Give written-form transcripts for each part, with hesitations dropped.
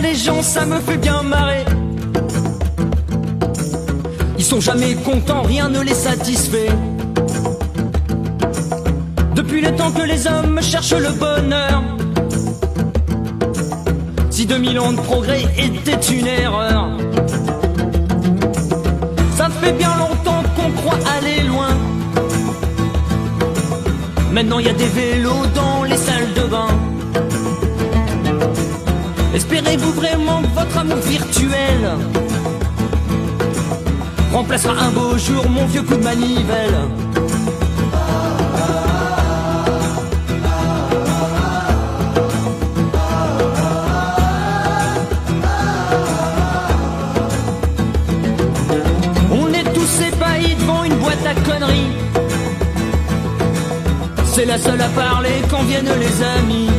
les gens, ça me fait bien marrer. Ils sont jamais contents, rien ne les satisfait. Depuis le temps que les hommes cherchent le bonheur, si 2000 ans de progrès étaient une erreur, ça fait bien longtemps qu'on croit aller loin. Maintenant y a des vélos dans les salles de bain. Espérez-vous vraiment que votre amour virtuel remplacera un beau jour mon vieux coup de manivelle? On est tous ébahis devant une boîte à conneries. C'est la seule à parler quand viennent les amis.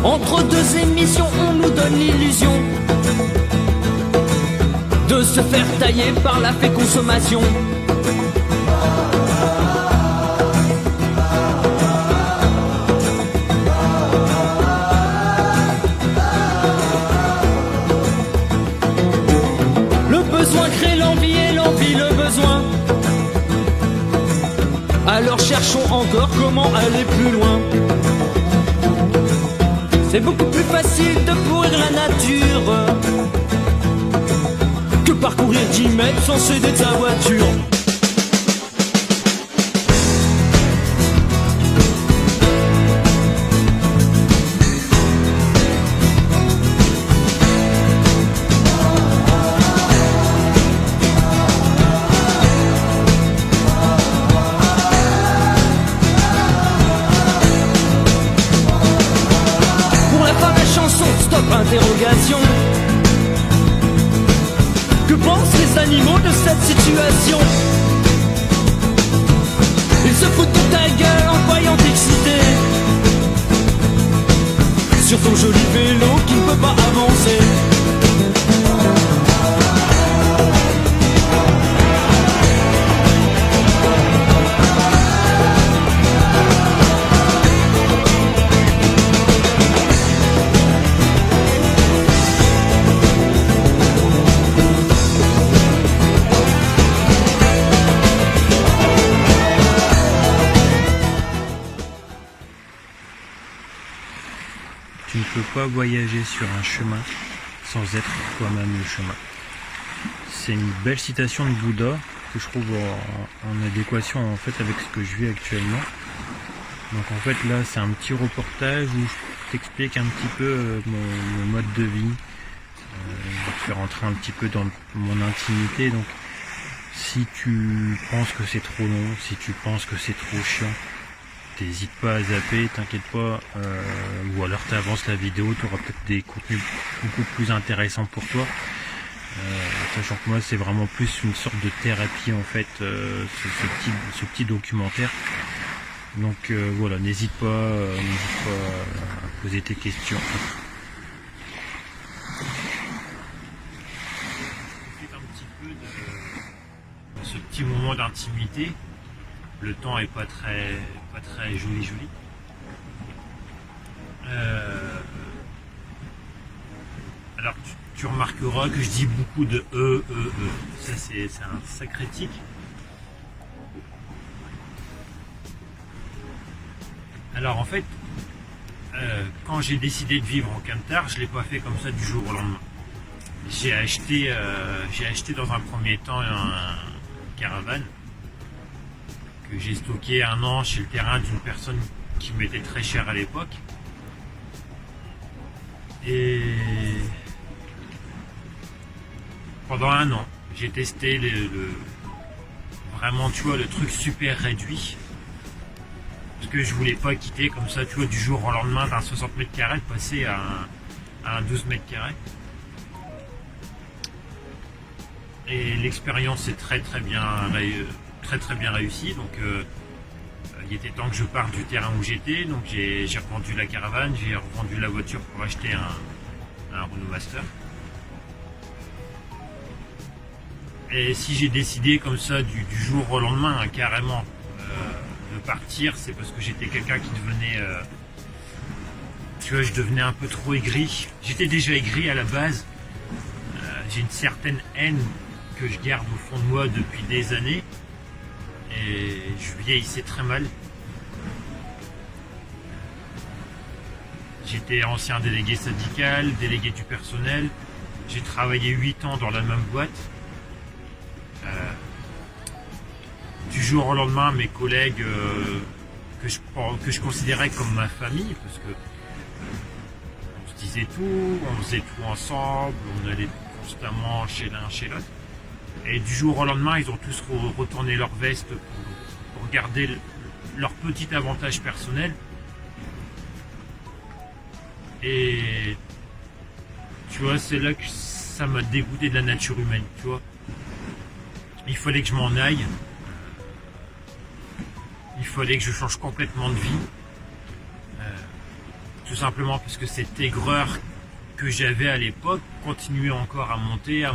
Entre deux émissions, on nous donne l'illusion de se faire tailler par la consommation. Le besoin crée l'envie et l'envie le besoin. Alors cherchons encore comment aller plus loin. C'est beaucoup plus facile de pourrir la nature que parcourir 10 mètres sans céder de sa voiture. Interrogation. Que pensent les animaux de cette situation? Ils se foutent de ta gueule en croyant t'exciter sur ton joli vélo qui ne peut pas avancer. Tu ne peux pas voyager sur un chemin sans être toi-même le chemin. C'est une belle citation de Bouddha que je trouve en adéquation en fait avec ce que je vis actuellement. Donc en fait là c'est un petit reportage où je t'explique un petit peu mon mode de vie. Je vais te faire rentrer un petit peu dans mon intimité. Donc si tu penses que c'est trop long, si tu penses que c'est trop chiant, t'hésites pas à zapper, t'inquiète pas, ou alors t'avances la vidéo, tu auras peut-être des contenus beaucoup plus intéressants pour toi. Sachant que moi c'est vraiment plus une sorte de thérapie en fait, ce petit documentaire. Donc voilà, n'hésite pas à poser tes questions. Un petit peu de ce petit moment d'intimité. Le temps est pas très joli. Alors tu remarqueras que je dis beaucoup de ça c'est un sacré tic. Alors en fait quand j'ai décidé de vivre en camtar, je l'ai pas fait comme ça du jour au lendemain. J'ai acheté dans un premier temps un caravane que j'ai stocké 1 an chez le terrain d'une personne qui m'était très chère à l'époque. Et pendant 1 an, j'ai testé vraiment, tu vois, le truc super réduit. Parce que je voulais pas quitter comme ça, tu vois, du jour au lendemain d'un 60 mètres carrés, de passer à un 12 mètres carrés. Et l'expérience est très bien réussie. Donc il était temps que je parte du terrain où j'étais. Donc j'ai revendu la caravane, j'ai revendu la voiture pour acheter un Renault Master. Et si j'ai décidé comme ça du jour au lendemain, hein, carrément de partir, c'est parce que j'étais quelqu'un qui devenait tu vois, je devenais un peu trop aigri. J'étais déjà aigri à la base. J'ai une certaine haine que je garde au fond de moi depuis des années. Et je vieillissais très mal. J'étais ancien délégué syndical, délégué du personnel. J'ai travaillé 8 ans dans la même boîte. Du jour au lendemain, mes collègues que je considérais comme ma famille, parce que on se disait tout, on faisait tout ensemble, on allait constamment chez l'un, chez l'autre. Et du jour au lendemain, ils ont tous retourné leur veste pour garder leur petit avantage personnel. Et tu vois, c'est là que ça m'a dégoûté de la nature humaine, tu vois. Il fallait que je m'en aille. Il fallait que je change complètement de vie. Tout simplement parce que cette aigreur que j'avais à l'époque continuait encore à monter.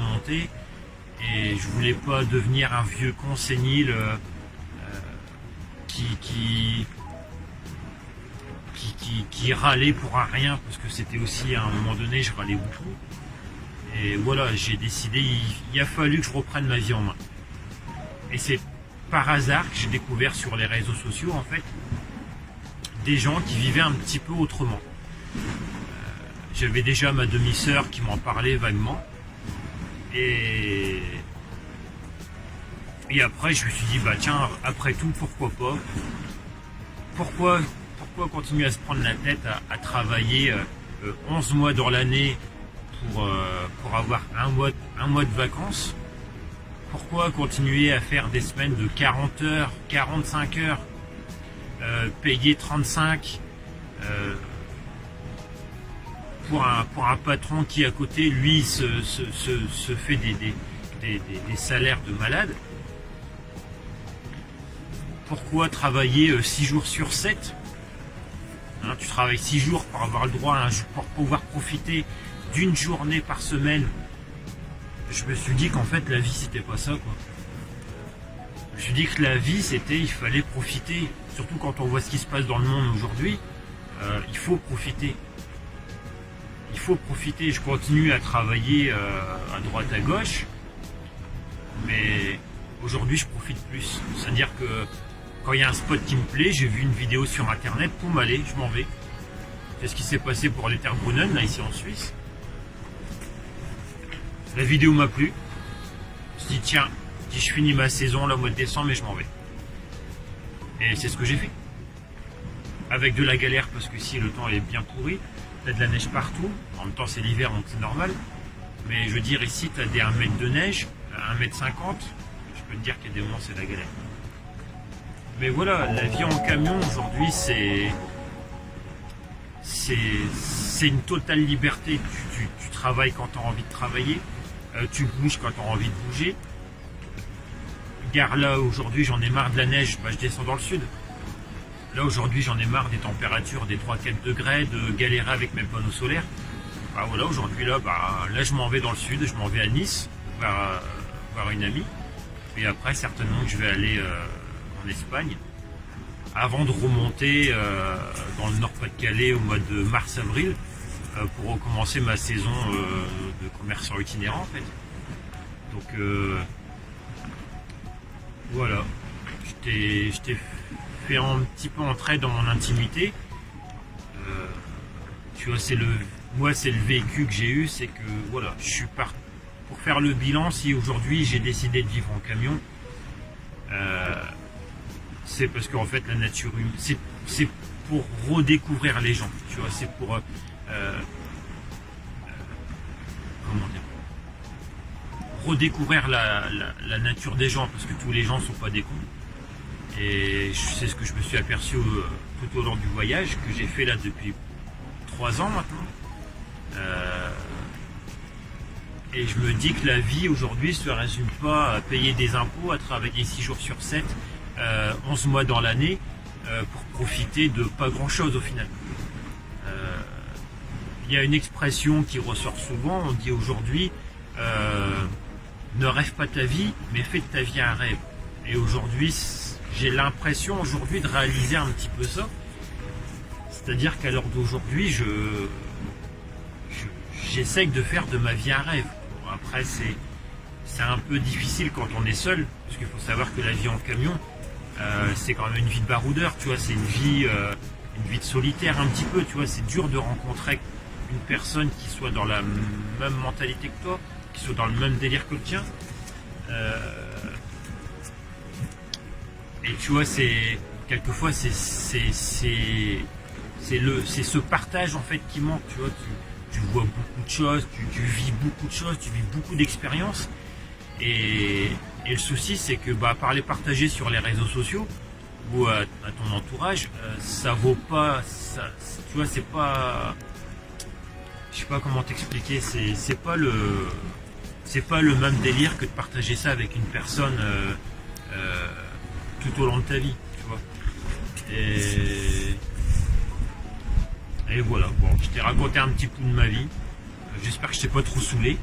Et je voulais pas devenir un vieux con sénile qui râlait pour un rien, parce que c'était aussi à un moment donné, je râlais beaucoup. Et voilà, j'ai décidé, il a fallu que je reprenne ma vie en main. Et c'est par hasard que j'ai découvert sur les réseaux sociaux, en fait, des gens qui vivaient un petit peu autrement. J'avais déjà ma demi-sœur qui m'en parlait vaguement. Et après, je me suis dit, bah tiens, après tout, pourquoi pas? Pourquoi continuer à se prendre la tête à travailler 11 mois dans l'année pour avoir un mois de vacances? Pourquoi continuer à faire des semaines de 40 heures, 45 heures, payer 35 pour un patron qui à côté, lui, se fait des salaires de malade? Pourquoi travailler 6 jours sur 7? Tu travailles 6 jours pour avoir le droit pour pouvoir profiter d'une journée par semaine. Je me suis dit qu'en fait la vie c'était pas ça, quoi. Je me suis dit que la vie c'était, il fallait profiter. Surtout quand on voit ce qui se passe dans le monde aujourd'hui, il faut profiter. Il faut profiter. Je continue à travailler à droite à gauche, mais aujourd'hui je profite plus. C'est-à-dire que quand il y a un spot qui me plaît, j'ai vu une vidéo sur internet, pour m'aller, je m'en vais. C'est ce qui s'est passé pour les Terres Brunnen, là ici en Suisse. La vidéo m'a plu. Je me suis dit tiens, si je finis ma saison là au mois de décembre, mais je m'en vais. Et c'est ce que j'ai fait. Avec de la galère parce que ici le temps est bien pourri. T'as de la neige partout. En même temps c'est l'hiver donc c'est normal. Mais je veux dire ici t'as des 1 mètre de neige, 1,50 m. Je peux te dire qu'il y a des moments c'est de la galère. Mais voilà, la vie en camion aujourd'hui c'est une totale liberté. Tu travailles quand tu as envie de travailler, tu bouges quand tu as envie de bouger. Gare là aujourd'hui j'en ai marre de la neige, bah, je descends dans le sud. Là aujourd'hui j'en ai marre des températures des 3-4 degrés, de galérer avec mes panneaux solaires. Bah voilà, aujourd'hui là je m'en vais dans le sud, je m'en vais à Nice voir une amie. Et après certainement que je vais aller en Espagne avant de remonter dans le Nord-Pas-de-Calais au mois de mars-avril pour recommencer ma saison de commerçant itinérant en fait. Donc voilà, je t'ai fait un petit peu entrer dans mon intimité. Tu vois, moi c'est le vécu que j'ai eu, c'est que voilà, je suis parti pour faire le bilan. Si aujourd'hui j'ai décidé de vivre en camion, c'est parce qu'en fait la nature humaine, c'est pour redécouvrir les gens, tu vois, c'est pour comment dire, redécouvrir la nature des gens, parce que tous les gens sont pas des cons. Et c'est ce que je me suis aperçu tout au long du voyage que j'ai fait là depuis 3 ans maintenant. Et je me dis que la vie aujourd'hui se résume pas à payer des impôts, à travailler 6 jours sur 7, 11 mois dans l'année, pour profiter de pas grand chose au final. Il y a une expression qui ressort souvent, on dit aujourd'hui ne rêve pas ta vie, mais fais de ta vie un rêve. Et aujourd'hui, j'ai l'impression aujourd'hui de réaliser un petit peu ça. C'est-à-dire qu'à l'heure d'aujourd'hui, j'essaye de faire de ma vie un rêve. Bon, après, c'est un peu difficile quand on est seul, parce qu'il faut savoir que la vie en camion, c'est quand même une vie de baroudeur, tu vois, c'est une vie de solitaire un petit peu, tu vois, c'est dur de rencontrer une personne qui soit dans la même mentalité que toi, qui soit dans le même délire que le tien. Et tu vois, quelquefois c'est ce partage en fait qui manque, tu vois, tu vois beaucoup de choses, tu vis beaucoup de choses, tu vis beaucoup d'expériences. Et le souci, c'est que par les partager sur les réseaux sociaux ou à ton entourage, ça vaut pas, tu vois, c'est pas, je sais pas comment t'expliquer, c'est pas le même délire que de partager ça avec une personne tout au long de ta vie, tu vois. Et voilà, bon, je t'ai raconté un petit peu de ma vie. J'espère que je t'ai pas trop saoulé.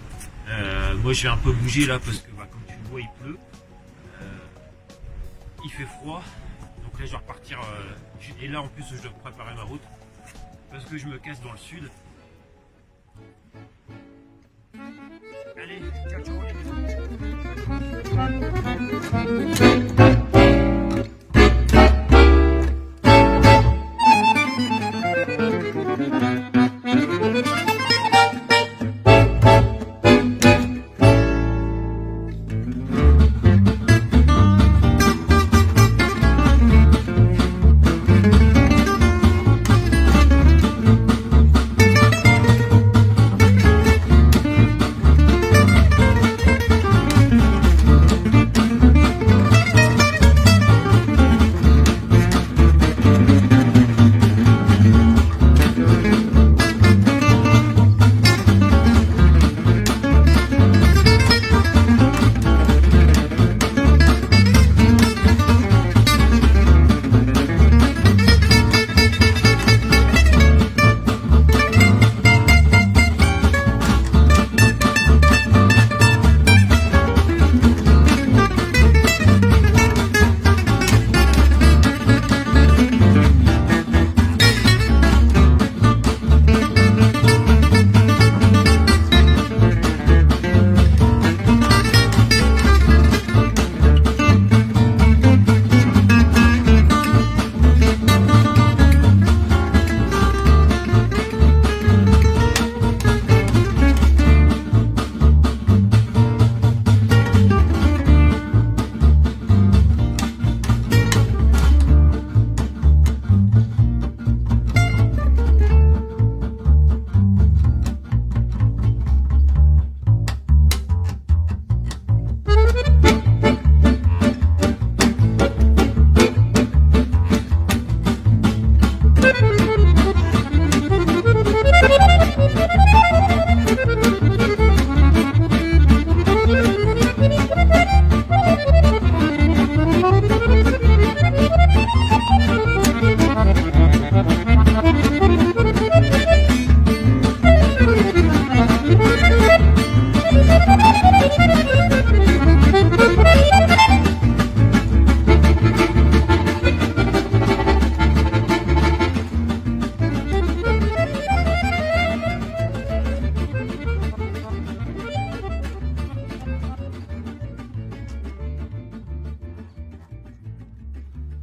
Moi je vais un peu bouger là parce que comme tu le vois il pleut. Il fait froid. Donc là je vais repartir. Et là en plus je dois préparer ma route. Parce que je me casse dans le sud. Allez, ciao ciao les amis.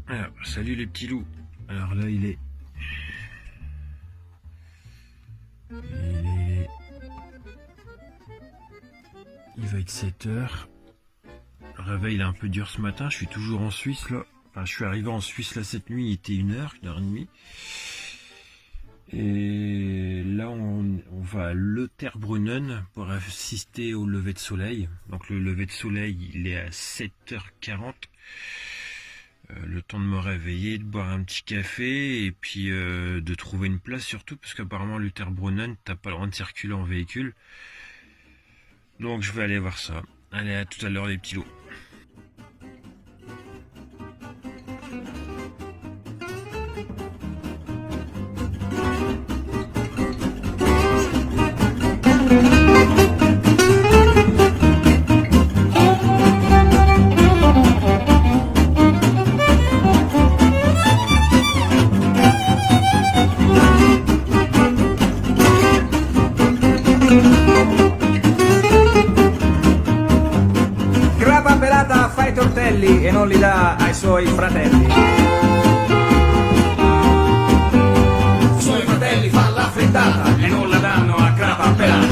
Alors, salut les petits loups. Alors là il va être 7h. Le réveil il est un peu dur ce matin, je suis toujours en Suisse là. Enfin je suis arrivé en Suisse là cette nuit, il était 1h, 1h30. Et là on va à Lauterbrunnen pour assister au lever de soleil. Donc le lever de soleil il est à 7h40. Le temps de me réveiller, de boire un petit café et puis de trouver une place surtout parce qu'apparemment Lauterbrunnen t'as pas le droit de circuler en véhicule. Donc je vais aller voir ça. Allez, à tout à l'heure les petits loups. che non li dà ai suoi fratelli. I suoi fratelli fanno la frittata e non la danno a crapa pelata.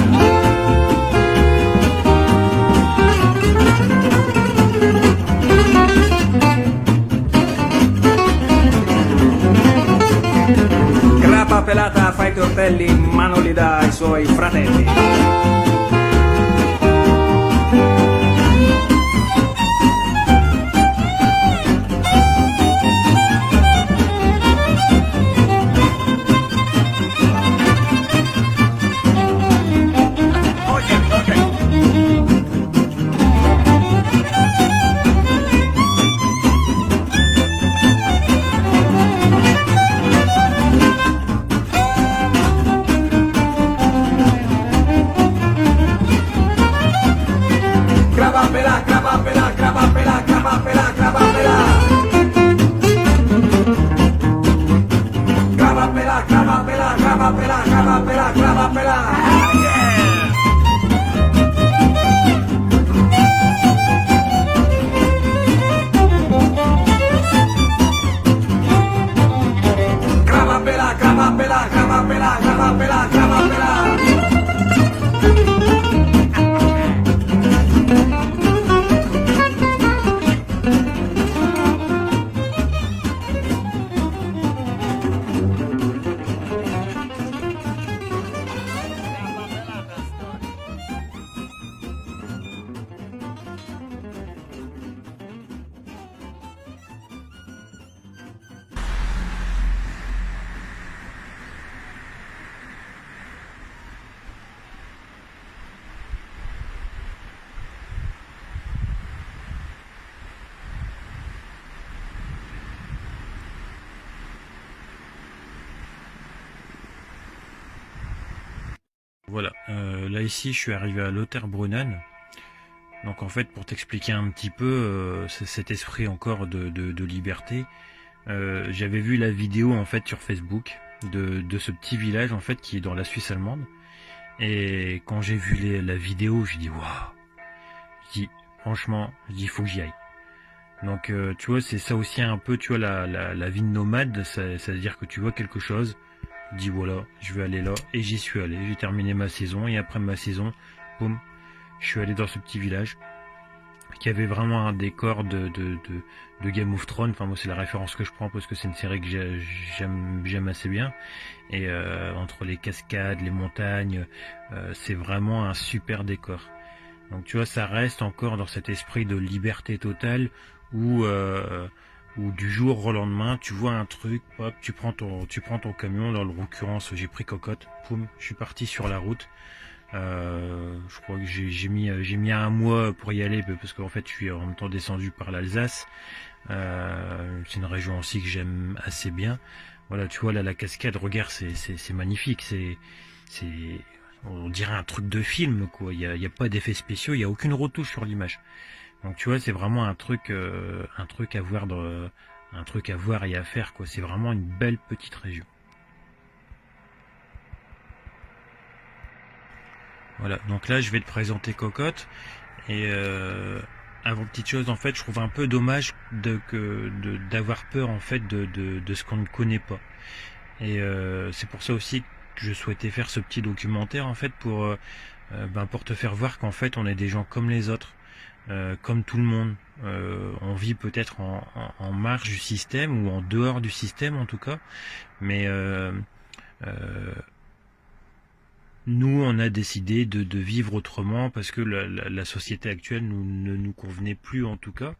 Crapa pelata fa i tortelli ma non li dà ai suoi fratelli. Voilà, là ici je suis arrivé à Lauterbrunnen. Donc en fait pour t'expliquer un petit peu cet esprit encore de liberté, j'avais vu la vidéo en fait sur Facebook de ce petit village en fait qui est dans la Suisse allemande. Et quand j'ai vu la vidéo, j'ai dit waouh, je dis franchement, je dis il faut que j'y aille. Donc tu vois, c'est ça aussi un peu, tu vois, la vie de nomade, ça veut dire que tu vois quelque chose, tu dis voilà, je vais aller là, et j'y suis allé, j'ai terminé ma saison, et après ma saison, boum, je suis allé dans ce petit village, qui avait vraiment un décor de Game of Thrones. Enfin moi c'est la référence que je prends parce que c'est une série que j'aime assez bien, et entre les cascades, les montagnes, c'est vraiment un super décor. Donc tu vois, ça reste encore dans cet esprit de liberté totale où du jour au lendemain tu vois un truc, hop, tu prends ton camion, dans l'occurrence j'ai pris Cocotte, poum, je suis parti sur la route. Je crois que j'ai mis un mois pour y aller parce qu'en fait je suis en même temps descendu par l'Alsace. C'est une région aussi que j'aime assez bien. Voilà, tu vois là la cascade, regarde, c'est magnifique, on dirait un truc de film quoi. Il y a pas d'effets spéciaux, il y a aucune retouche sur l'image. Donc tu vois, c'est vraiment un truc à voir, un truc à voir et à faire quoi. C'est vraiment une belle petite région. Voilà, donc là je vais te présenter Cocotte, et avant petite chose, en fait je trouve un peu dommage d'avoir peur en fait de ce qu'on ne connaît pas, et c'est pour ça aussi que je souhaitais faire ce petit documentaire en fait pour te faire voir qu'en fait on est des gens comme les autres, comme tout le monde. On vit peut-être en marge du système ou en dehors du système en tout cas, mais nous, on a décidé de vivre autrement parce que la société actuelle ne nous convenait plus en tout cas.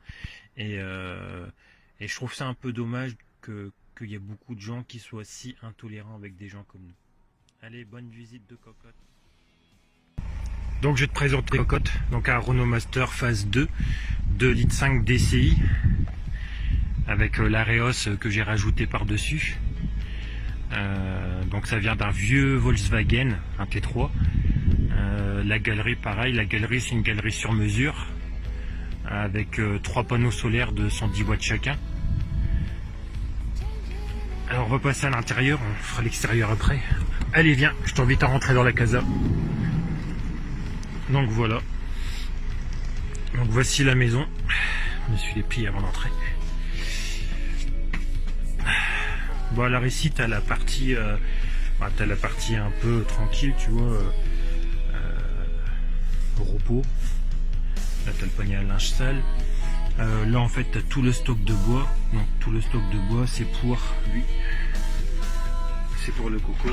Et je trouve ça un peu dommage qu'il y ait beaucoup de gens qui soient si intolérants avec des gens comme nous. Allez, bonne visite de Cocotte. Donc je vais te présenter Cocotte, donc un Renault Master phase 2, 2,5 litres DCI, avec l'Areos que j'ai rajouté par-dessus. Donc ça vient d'un vieux Volkswagen, un T3. La galerie pareil, la galerie c'est une galerie sur mesure avec 3 panneaux solaires de 110 watts chacun. Alors on va passer à l'intérieur, on fera l'extérieur après. Allez viens, je t'invite à rentrer dans la casa. Donc voilà. Donc voici la maison. Je me suis les pliés avant d'entrer. Bon, alors ici t'as la partie t'as la partie un peu tranquille, tu vois, repos. Là t'as le panier à linge sale. Là en fait t'as tout le stock de bois. Donc tout le stock de bois c'est pour lui. C'est pour le coco.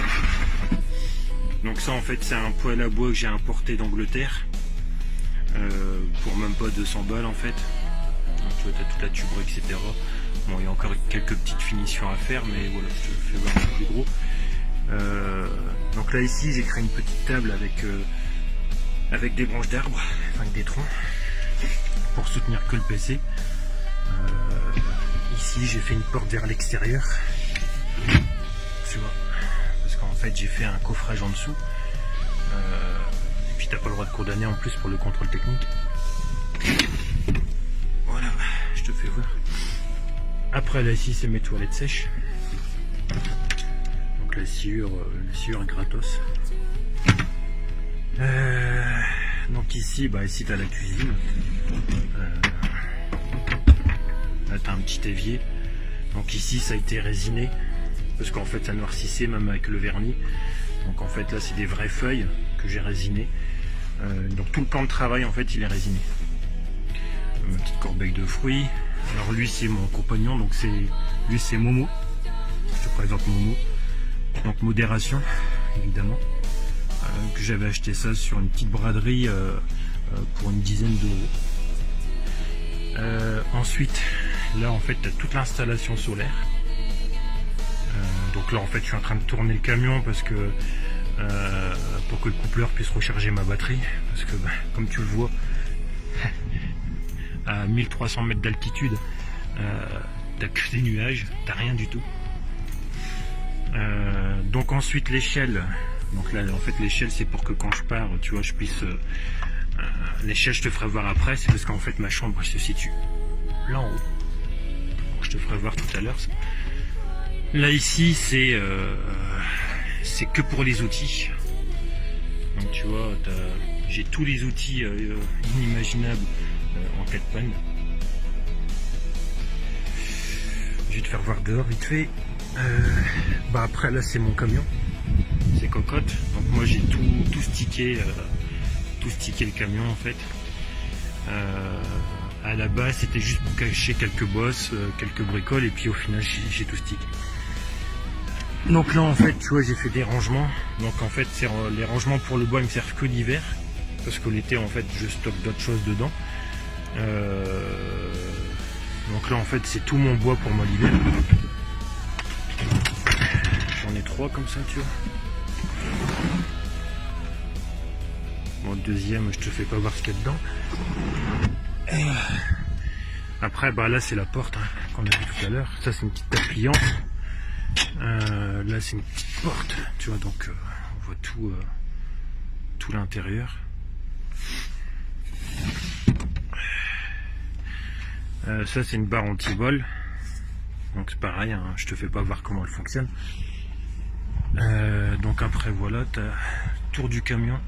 Donc ça en fait c'est un poêle à bois que j'ai importé d'Angleterre. Pour même pas 200 balles en fait. Donc tu vois t'as toute la tuberie etc. Bon il y a encore quelques petites finitions à faire mais voilà je te fais voir un peu plus gros. Donc là ici j'ai créé une petite table avec des branches d'arbres, avec des troncs pour soutenir que le PC. Ici j'ai fait une porte vers l'extérieur, tu vois, parce qu'en fait j'ai fait un coffrage en dessous. Et puis t'as pas le droit de condamner en plus pour le contrôle technique. Voilà, je te fais voir. Après là ici c'est mes toilettes sèches. Donc la sciure gratos. Donc ici, ici t'as la cuisine. Là t'as un petit évier. Donc ici ça a été résiné parce qu'en fait ça noircissait même avec le vernis. Donc en fait là c'est des vraies feuilles que j'ai résinées. Donc tout le plan de travail en fait il est résiné. Ma petite corbeille de fruits. Alors lui c'est mon compagnon, donc lui c'est Momo. Je te présente Momo. Donc modération évidemment. Que j'avais acheté ça sur une petite braderie pour une dizaine d'euros. Ensuite là en fait tu as toute l'installation solaire. Donc là en fait je suis en train de tourner le camion parce que pour que le coupleur puisse recharger ma batterie, parce que comme tu le vois à 1300 mètres d'altitude t'as que des nuages, t'as rien du tout. Donc ensuite l'échelle. Donc là en fait l'échelle c'est pour que quand je pars tu vois je puisse l'échelle je te ferai voir après, c'est parce qu'en fait ma chambre se situe là en haut. Donc, je te ferai voir tout à l'heure. Là ici c'est que pour les outils. Donc tu vois j'ai tous les outils inimaginables en cas de panne. Je vais te faire voir dehors vite fait. Après là c'est mon camion. C'est cocotte, donc moi j'ai tout stické le camion en fait. À la base c'était juste pour cacher quelques bosses, quelques bricoles et puis au final j'ai tout stické. Donc là en fait tu vois j'ai fait des rangements. Donc en fait les rangements pour le bois ils me servent que l'hiver parce que l'été en fait je stocke d'autres choses dedans. Donc là en fait c'est tout mon bois pour moi l'hiver. J'en ai 3 comme ça tu vois. Bon, le deuxième, je te fais pas voir ce qu'il y a dedans. Et après, là, c'est la porte qu'on a vu tout à l'heure. Ça, c'est une petite table pliante. Là, c'est une petite porte, tu vois. Donc, on voit tout l'intérieur. Ça, c'est une barre anti-vol. Donc, c'est pareil. Je te fais pas voir comment elle fonctionne. Donc après voilà, tu as tour du camion.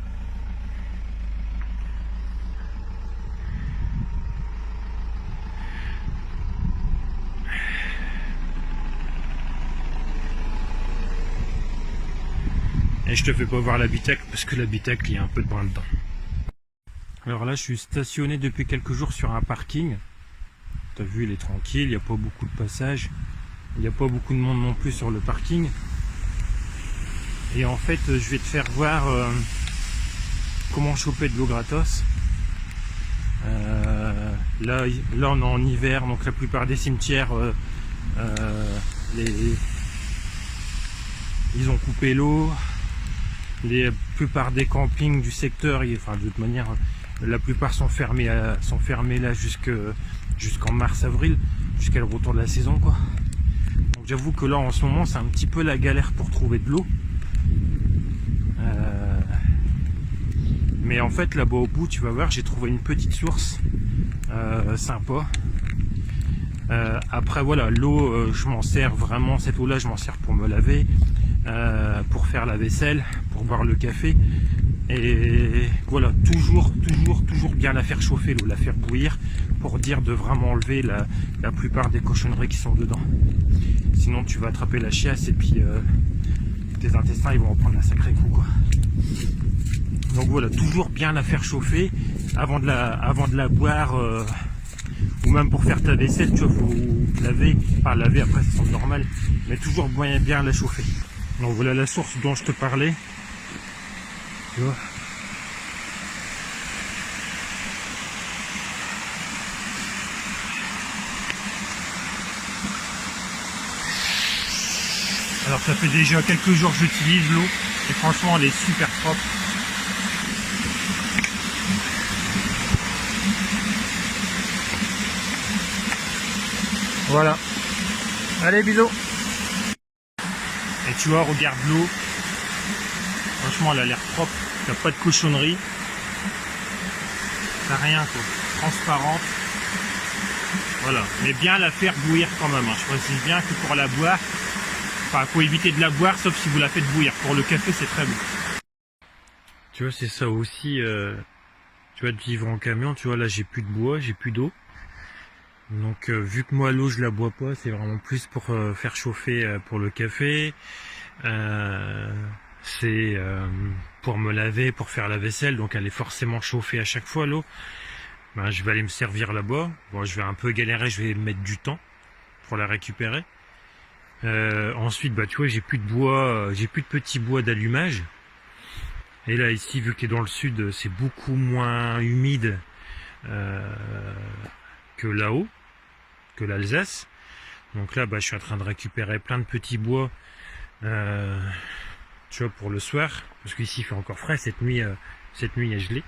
Et je te fais pas voir l'habitacle parce que l'habitacle il y a un peu de brin dedans. Alors là je suis stationné depuis quelques jours sur un parking. Tu as vu il est tranquille, il n'y a pas beaucoup de passages. Il n'y a pas beaucoup de monde non plus sur le parking. Et en fait je vais te faire voir comment choper de l'eau gratos. Là on est en hiver, donc la plupart des cimetières ils ont coupé l'eau. La plupart des campings du secteur, de toute manière la plupart sont fermés là jusqu'en mars-avril, jusqu'à le retour de la saison quoi. Donc j'avoue que là en ce moment c'est un petit peu la galère pour trouver de l'eau. Mais en fait là-bas au bout tu vas voir j'ai trouvé une petite source sympa. Après voilà l'eau je m'en sers vraiment, cette eau là je m'en sers pour me laver, pour faire la vaisselle, pour boire le café. Et voilà, toujours bien la faire chauffer l'eau, la faire bouillir pour dire de vraiment enlever la plupart des cochonneries qui sont dedans. Sinon tu vas attraper la chiasse et puis tes intestins ils vont en prendre un sacré coup quoi. Donc voilà, toujours bien la faire chauffer avant de la boire ou même pour faire ta vaisselle, tu vois, faut laver, pas laver après ça semble normal, mais toujours bien la chauffer. Donc voilà la source dont je te parlais, tu vois. Alors ça fait déjà quelques jours que j'utilise l'eau et franchement elle est super propre. Voilà. Allez bisous. Et tu vois, regarde l'eau. Franchement elle a l'air propre. T'as pas de cochonnerie. T'as rien quoi. Transparente. Voilà. Mais bien la faire bouillir quand même. Je précise bien que pour la boire. Enfin, faut éviter de la boire sauf si vous la faites bouillir. Pour le café, c'est très bon. Tu vois, c'est ça aussi. Tu vois, de vivre en camion. Tu vois, là, j'ai plus de bois, j'ai plus d'eau. Donc, vu que moi, l'eau, je la bois pas, c'est vraiment plus pour faire chauffer pour le café. C'est pour me laver, pour faire la vaisselle. Donc, elle est forcément chauffée à chaque fois, l'eau. Ben, je vais aller me servir là-bas. Bon, je vais un peu galérer, je vais mettre du temps pour la récupérer. Ensuite, bah tu vois, j'ai plus de bois, j'ai plus de petits bois d'allumage. Et là ici, vu que est dans le sud, c'est beaucoup moins humide que là-haut, que l'Alsace. Donc là, bah je suis en train de récupérer plein de petits bois, tu vois, pour le soir, parce qu'ici il fait encore frais. Cette nuit, il a gelé.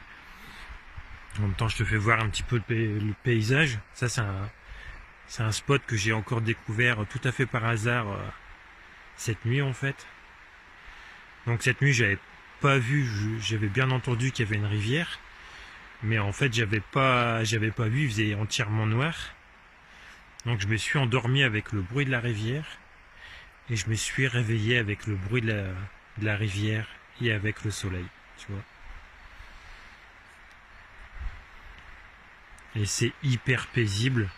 En même temps, je te fais voir un petit peu le paysage. Ça, c'est un spot que j'ai encore découvert tout à fait par hasard cette nuit en fait. Donc cette nuit j'avais pas vu, j'avais bien entendu qu'il y avait une rivière, mais en fait j'avais pas vu, il faisait entièrement noir. Donc je me suis endormi avec le bruit de la rivière et je me suis réveillé avec le bruit de la rivière et avec le soleil, tu vois. Et c'est hyper paisible.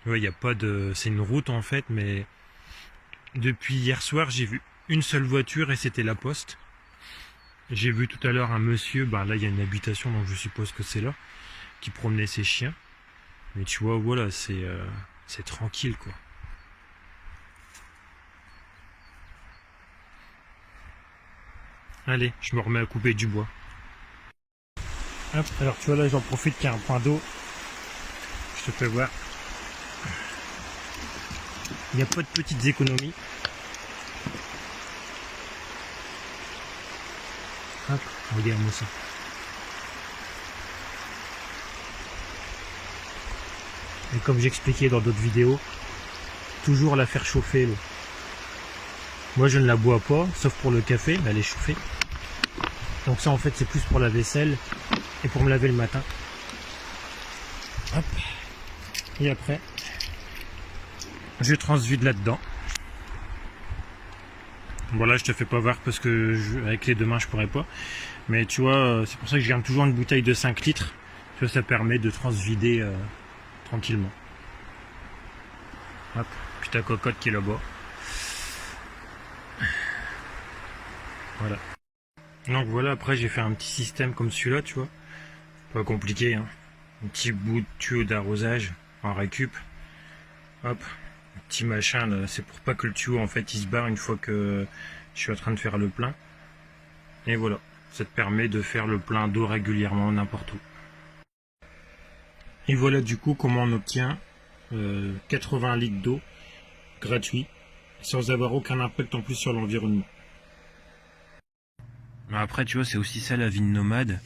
Ouais, y a pas de, c'est une route en fait, mais depuis hier soir, j'ai vu une seule voiture et c'était la poste. J'ai vu tout à l'heure un monsieur, bah là il y a une habitation donc je suppose que c'est là, qui promenait ses chiens. Mais tu vois, voilà, c'est tranquille quoi. Allez, je me remets à couper du bois. Hop, alors tu vois là j'en profite qu'il y a un point d'eau. Je te fais voir. Il n'y a pas de petites économies. Hop, regarde-moi ça. Et comme j'expliquais dans d'autres vidéos, toujours la faire chauffer l'eau. Moi je ne la bois pas, sauf pour le café, mais elle est chauffée. Donc ça en fait c'est plus pour la vaisselle et pour me laver le matin. Hop. Et après, je transvide là-dedans. Bon là je te fais pas voir parce que avec les deux mains je pourrais pas. Mais tu vois, c'est pour ça que je garde toujours une bouteille de 5 litres. Tu vois, ça permet de transvider tranquillement. Hop, puis ta cocotte qui est là-bas. Voilà. Donc voilà, après j'ai fait un petit système comme celui-là, tu vois. Pas compliqué, hein. Un petit bout de tuyau d'arrosage en récup. Hop. Petit machin là, c'est pour pas que le tuyau en fait il se barre une fois que je suis en train de faire le plein. Et voilà, ça te permet de faire le plein d'eau régulièrement n'importe où. Et voilà du coup comment on obtient 80 litres d'eau gratuit sans avoir aucun impact en plus sur l'environnement. Après tu vois, c'est aussi ça la vie de nomade.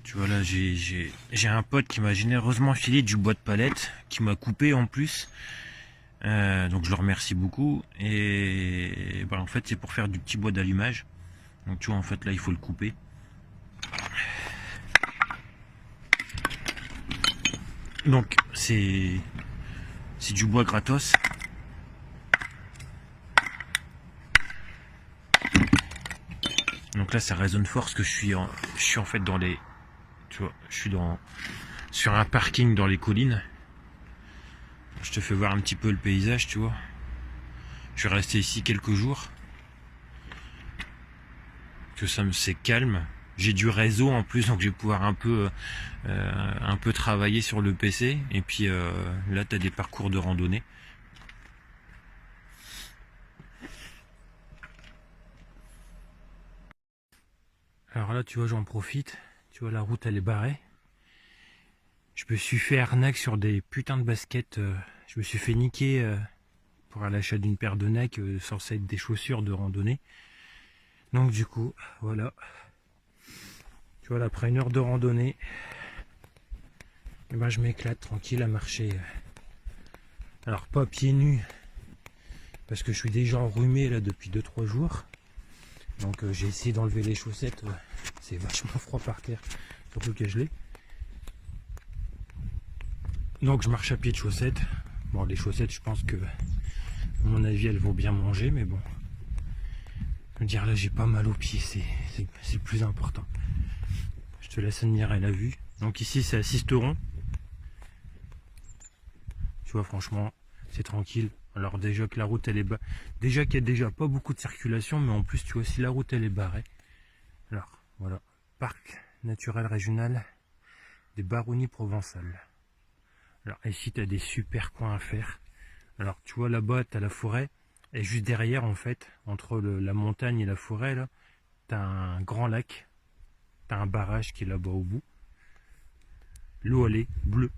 Tu vois là, j'ai un pote qui m'a généreusement filé du bois de palette, qui m'a coupé en plus. Donc je le remercie beaucoup. Et bah, en fait c'est pour faire du petit bois d'allumage. Donc tu vois en fait là il faut le couper. Donc c'est du bois gratos. Donc là ça résonne fort parce que je suis en fait dans les, tu vois, je suis sur un parking dans les collines. Je te fais voir un petit peu le paysage, tu vois. Je vais rester ici quelques jours. Que c'est calme. J'ai du réseau en plus, donc je vais pouvoir un peu travailler sur le PC. Et puis là, tu as des parcours de randonnée. Alors là, tu vois, j'en profite. Tu vois, la route, elle est barrée. Je me suis fait arnaque sur des putains de baskets. Je me suis fait niquer pour l'achat d'une paire de Nike censée être des chaussures de randonnée. Donc du coup, voilà. Tu vois, là, après 1 heure de randonnée, et ben, je m'éclate tranquille à marcher. Alors pas pieds nus, parce que je suis déjà enrhumé là depuis 2-3 jours. Donc j'ai essayé d'enlever les chaussettes. C'est vachement froid par terre, surtout que je l'ai. Donc je marche à pied de chaussettes. Bon, les chaussettes, je pense que, à mon avis, elles vont bien manger, mais bon. Je veux dire, là, j'ai pas mal aux pieds, c'est le plus important. Je te laisse admirer la vue. Donc ici, c'est à Sisteron. Tu vois, franchement, c'est tranquille. Alors déjà que la route, elle est déjà qu'il y a déjà pas beaucoup de circulation, mais en plus, tu vois, si la route, elle est barrée. Alors, voilà. Parc naturel régional des Baronnies provençales. Alors ici, tu as des super coins à faire. Alors, tu vois, là-bas, tu as la forêt. Et juste derrière, en fait, entre la montagne et la forêt, là, tu as un grand lac. Tu as un barrage qui est là-bas au bout. L'eau, elle est bleue.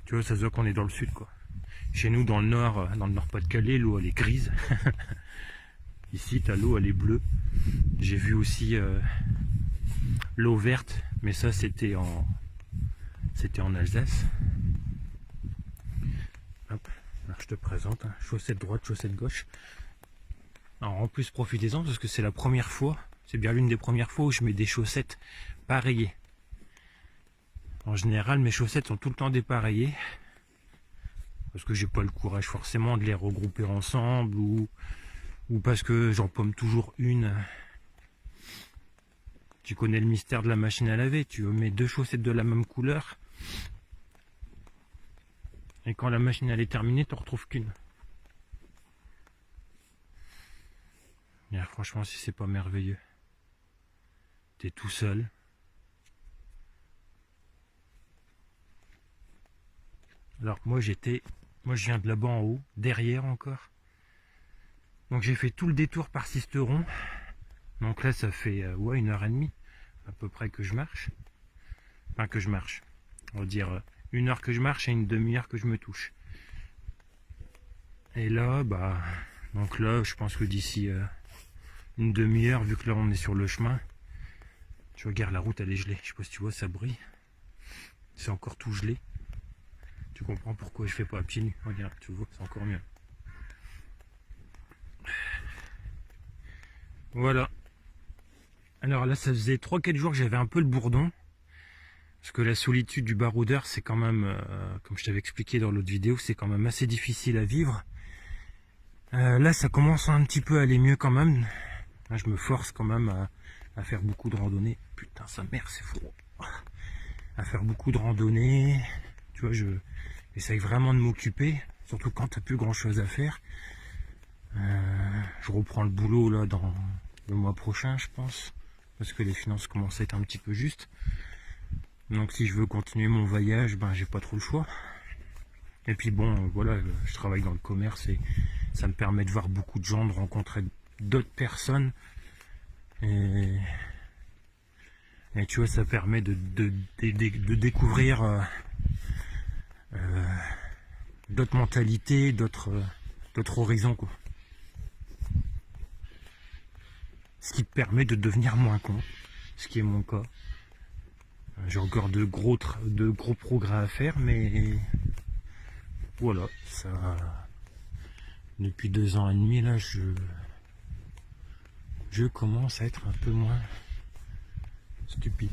Tu vois, ça se voit qu'on est dans le sud, quoi. Chez nous, dans le nord Pas-de-Calais, l'eau, elle est grise. Ici, tu as l'eau, elle est bleue. J'ai vu aussi l'eau verte, mais ça, c'était en Alsace. Hop. Alors je te présente, hein. Chaussette droite, chaussette gauche. Alors en plus profitez-en parce que c'est la première fois, c'est bien l'une des premières fois où je mets des chaussettes pareillées. En général mes chaussettes sont tout le temps dépareillées. Parce que j'ai pas le courage forcément de les regrouper ensemble ou parce que j'en pomme toujours une. Tu connais le mystère de la machine à laver, tu mets 2 chaussettes de la même couleur. Et quand la machine elle est terminée, tu n'en retrouves qu'une. Et franchement, si c'est pas merveilleux. T'es tout seul. Alors moi je viens de là-bas en haut, derrière encore. Donc j'ai fait tout le détour par Sisteron. Donc là ça fait 1h30 à peu près que je marche. Enfin que je marche. On va dire 1 heure que je marche et une demi-heure que je me touche. Et là, donc là, je pense que d'ici une demi-heure, vu que là on est sur le chemin, tu regardes la route, elle est gelée. Je sais pas si tu vois, ça brille. C'est encore tout gelé. Tu comprends pourquoi je fais pas à pieds nus. Regarde, tu vois, c'est encore mieux. Voilà. Alors là, ça faisait 3-4 jours que j'avais un peu le bourdon. Parce que la solitude du baroudeur, c'est quand même, comme je t'avais expliqué dans l'autre vidéo, c'est quand même assez difficile à vivre. Là, ça commence un petit peu à aller mieux quand même. Là, je me force quand même à faire beaucoup de randonnées. Putain, sa mère, c'est fou. À faire beaucoup de randonnées. Tu vois, j'essaye vraiment de m'occuper. Surtout quand t'as plus grand chose à faire. Je reprends le boulot là dans le mois prochain, je pense. Parce que les finances commencent à être un petit peu justes. Donc si je veux continuer mon voyage, j'ai pas trop le choix. Et puis bon, voilà, je travaille dans le commerce et ça me permet de voir beaucoup de gens, de rencontrer d'autres personnes. Et tu vois, ça permet de découvrir d'autres mentalités, d'autres horizons, quoi. Ce qui te permet de devenir moins con, ce qui est mon cas. J'ai encore de gros progrès à faire, mais voilà, ça. Depuis 2 ans et demi, là, je commence à être un peu moins stupide.